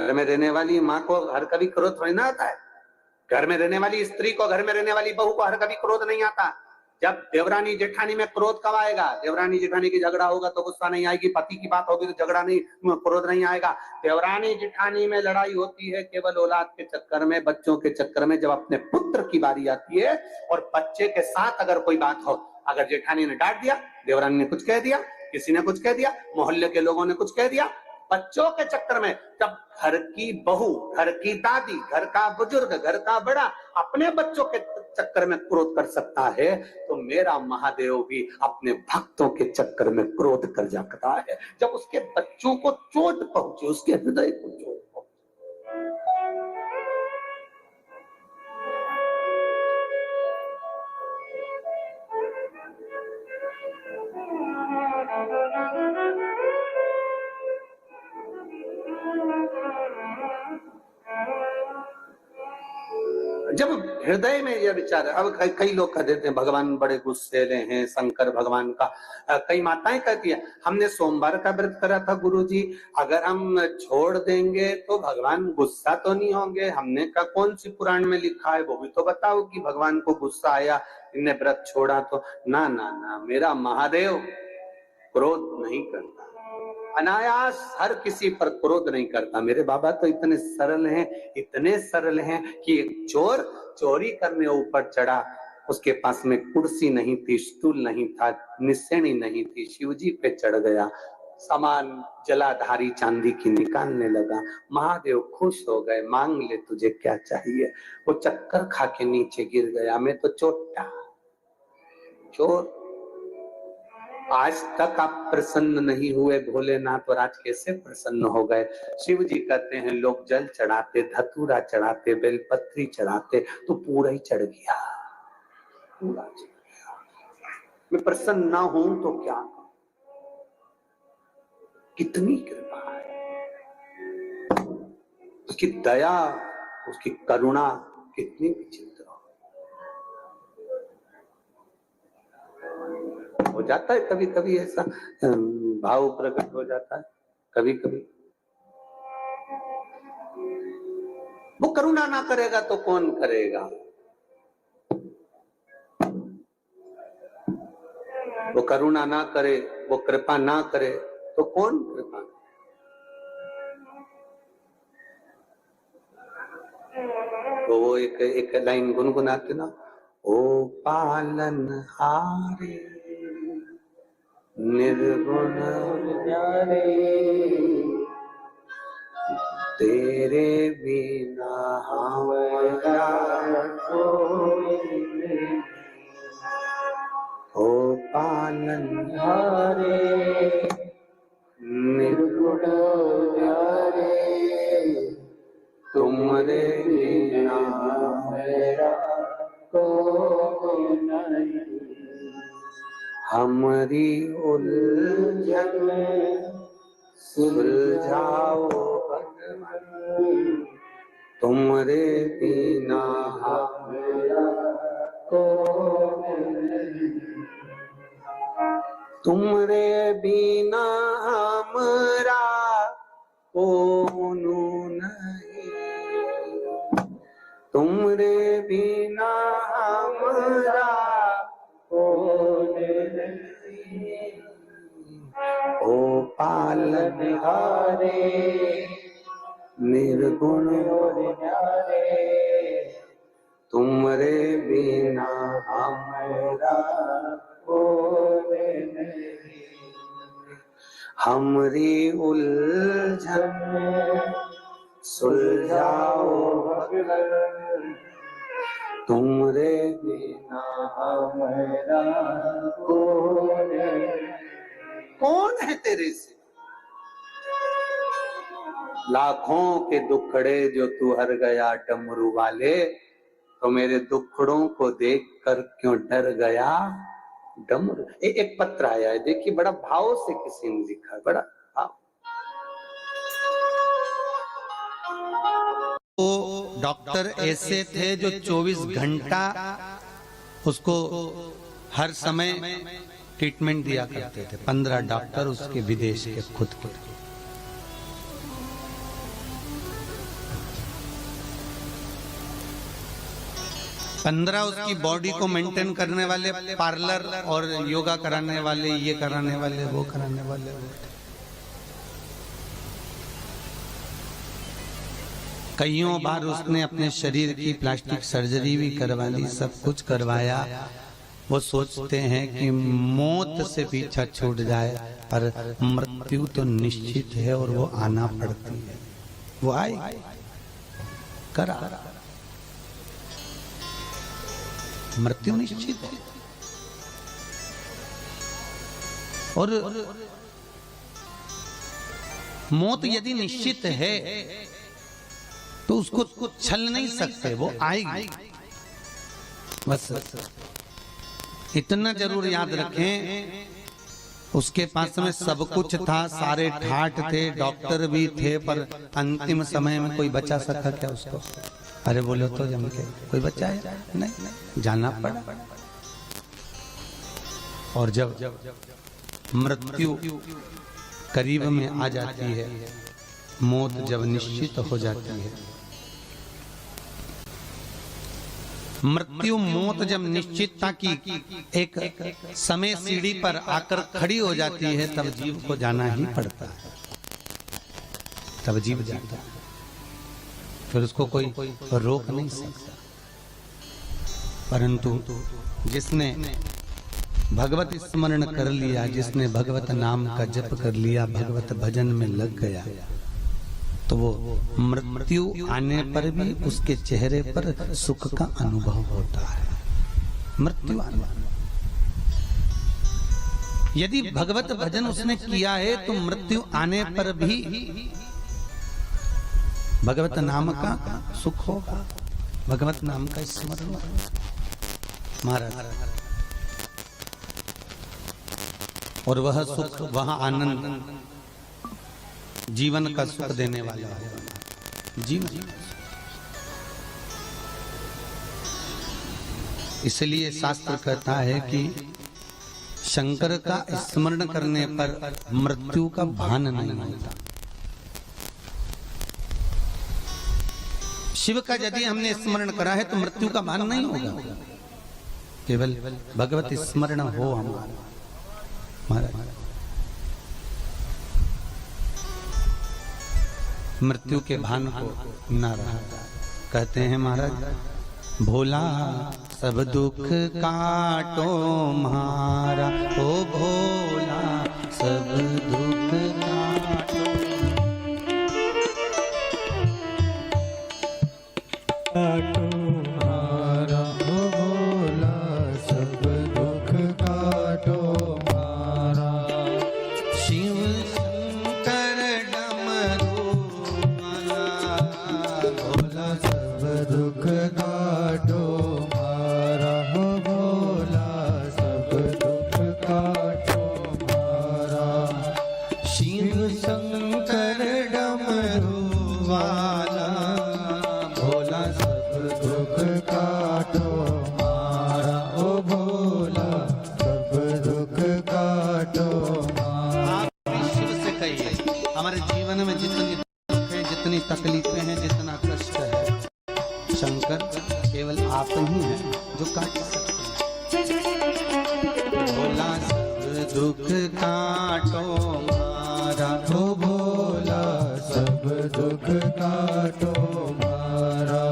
घर में रहने वाली माँ को हर कभी क्रोध थोड़ी ना आता है। घर में रहने वाली स्त्री को, घर में रहने वाली बहू को हर कभी क्रोध नहीं आता। जब देवरानी जेठानी में क्रोध कब आएगा? देवरानी जेठानी की झगड़ा होगा तो गुस्सा नहीं आएगी, पति की बात होगी तो झगड़ा नहीं, क्रोध नहीं आएगा। देवरानी जेठानी में लड़ाई होती है केवल औलाद के चक्कर में, बच्चों के चक्कर में। जब अपने पुत्र की बारी आती है और बच्चे के साथ अगर कोई बात हो, अगर जेठानी ने डांट दिया, देवरानी ने कुछ कह दिया, किसी ने कुछ कह दिया, मोहल्ले के लोगों ने कुछ कह दिया, बच्चों के चक्कर में, जब घर की बहू, घर की दादी, घर का बुजुर्ग, घर का बड़ा अपने बच्चों के चक्कर में क्रोध कर सकता है, तो मेरा महादेव भी अपने भक्तों के चक्कर में क्रोध कर सकता है। जब उसके बच्चों को चोट पहुंचे, उसके हृदय को चोट पहुंचे। जब हृदय में यह विचार, अब कई लोग कह देते हैं भगवान बड़े गुस्सेले हैं, शंकर भगवान का, कई माताएं कहती है हमने सोमवार का व्रत करा था गुरुजी, अगर हम छोड़ देंगे तो भगवान गुस्सा तो नहीं होंगे? हमने कहा कौन सी पुराण में लिखा है वो भी तो बताओ कि भगवान को गुस्सा आया, इन्हें व्रत छोड़ा तो। ना ना ना, मेरा महादेव क्रोध नहीं करता, अनायास हर किसी पर क्रोध नहीं करता। मेरे बाबा तो इतने सरल हैं, इतने सरल हैं कि एक चोर चोरी करने ऊपर चढ़ा, उसके पास में कुर्सी नहीं थी, स्टूल नहीं था, निसेनी नहीं थी, शिवजी पे चढ़ गया, सामान जलाधारी चांदी की निकालने लगा, महादेव खुश हो गए, मांग ले तुझे क्या चाहिए। वो चक्कर खा के नीचे गिर गया, मैं तो चोटा चोर। आज तक आप प्रसन्न नहीं हुए भोलेनाथ, और आज कैसे प्रसन्न हो गए? शिव जी कहते हैं लोग जल चढ़ाते, धतूरा चढ़ाते, बेलपत्री चढ़ाते तो पूरा ही चढ़ गया, पूरा चढ़ गया। मैं प्रसन्न ना हूं तो क्या? कितनी कृपा है उसकी, दया, उसकी करुणा कितनी विचित्र हो जाता है। कभी कभी ऐसा भाव प्रकट हो जाता है, कभी कभी। वो करुणा ना करेगा तो कौन करेगा? वो करुणा ना करे, वो कृपा ना करे तो कौन कृपा? तो वो एक लाइन गुनगुनाते ना, ओ पालन हारे निर्गुण न्यारे, तेरे बिना हमारा कोई नहीं। ओ पालन हारे निर्गुण न्यारे, तुमरे बिना मेरा कोई नहीं। हमारी उलझन सुलझाओ भगवान, तुमरे बिना हमारा कोई नहीं। तुमरे बिना हमारा कौन नहीं, तुमरे बिना हमारा कौन नहीं। ओ पालनहारे निर्गुण न्यारे, तुमरे बिना हमारा कौन नहीं। हमरी उलझन सुलझाओ भगवान, तुमरे बिना हमारा कौन है तेरे से? लाखों के दुखड़े जो तू हर गया डमरू वाले, तो मेरे दुखड़ों को देखकर क्यों डर गया डमरू। एक पत्र आया है, देखिए बड़ा भाव से किसी ने लिखा है, बड़ा भाव। वो डॉक्टर ऐसे थे जो 24 घंटा उसको हर समय ट्रीटमेंट दिया करते थे। 15 डॉक्टर उसके विदेश के खुद के। 15 उसकी बॉडी को मेंटेन करने वाले पार्लर और योगा कराने वाले, ये कराने वाले, वो कराने वाले। कईयों बार उसने अपने शरीर की प्लास्टिक सर्जरी भी करवा ली, सब कुछ करवाया। वो सोचते हैं कि मौत से पीछा छूट जाए, पर मृत्यु तो निश्चित है और वो आना पड़ती है। वो आई करा, मृत्यु निश्चित है। और मौत यदि निश्चित है तो उसको छल नहीं सकते, वो आएगी। बस इतना जरूर याद रखें, उसके पास में सब कुछ था, सारे ठाठ थे, डॉक्टर भी थे, पर अंतिम समय में कोई बचा सका क्या उसको? अरे बोलो तो जम के कोई बच्चा है? नहीं, जाना पड़ा। और जब मृत्यु करीब में आ जाती है, मौत जब निश्चित हो जाती है, मृत्यु मौत जब निश्चितता की एक समय सीढ़ी पर आकर खड़ी हो जाती है, तब जीव को जाना ही पड़ता है, तब जीव जाता है, फिर उसको कोई रोक नहीं सकता। परंतु जिसने भगवत स्मरण कर लिया, जिसने भगवत नाम का जप कर लिया, भगवत भजन में लग गया, तो वो मृत्यु आने पर भी उसके चेहरे पर सुख का अनुभव होता है। मृत्यु आने, यदि भगवत भजन उसने किया है तो मृत्यु आने पर भी भगवत नाम का सुख होगा, भगवत नाम का स्मरण। महाराज, और वह सुख, वह आनंद जीवन का सुख देने वाला है। जीवन, इसलिए शास्त्र कहता है कि शंकर का स्मरण करने पर मृत्यु का भान नहीं होता। शिव का यदि हमने स्मरण करा है तो मृत्यु का भान नहीं होगा, केवल भगवत स्मरण हो हमारा। मृत्यु के भान को ना रहा। कहते हैं महाराज, भोला सब दुख काटो मारा, ओ भोला सब दुख काटो मारा, ओ भोला सब दुख काटो मारा। शिव शंकर डमरू माला, भोला सब दुख काटो मारा, ओ भोला सब दुख काटो मारा। शिव शंकर डमरू वाला, भोला सब दुख काटो मारा, ओ भोला सब दुख काटो मारा। आप शिव से कहिए, हमारे जीवन में जितनी दुख है, जितनी तकलीफें हैं, जितना कष्ट है, शंकर केवल आप ही हैं जो काट सकते हैं। भोला सब दुख काटो मारा, ओ भोला सब दुख काटो मारा।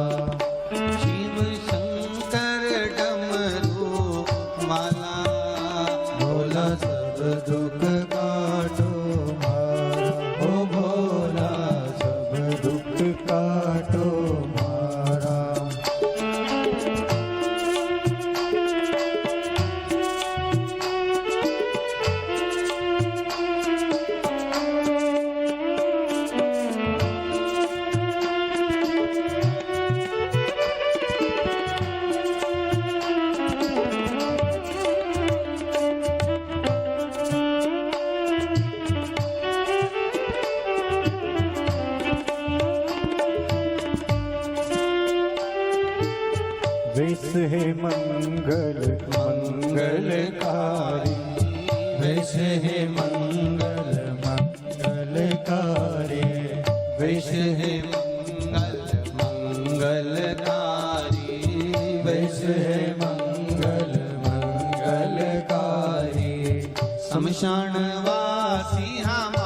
शिव शंकर डमरू माला, भोला सब दुख काटो मारा, ओ भोला सब दुख काटो मारा। विष है मंगल मंगलकारी, विष है मंगल मंगलकारी, विष है मंगल मंगलकारी, विष वेश है मंगल मंगलकारी। शमशान वासी हम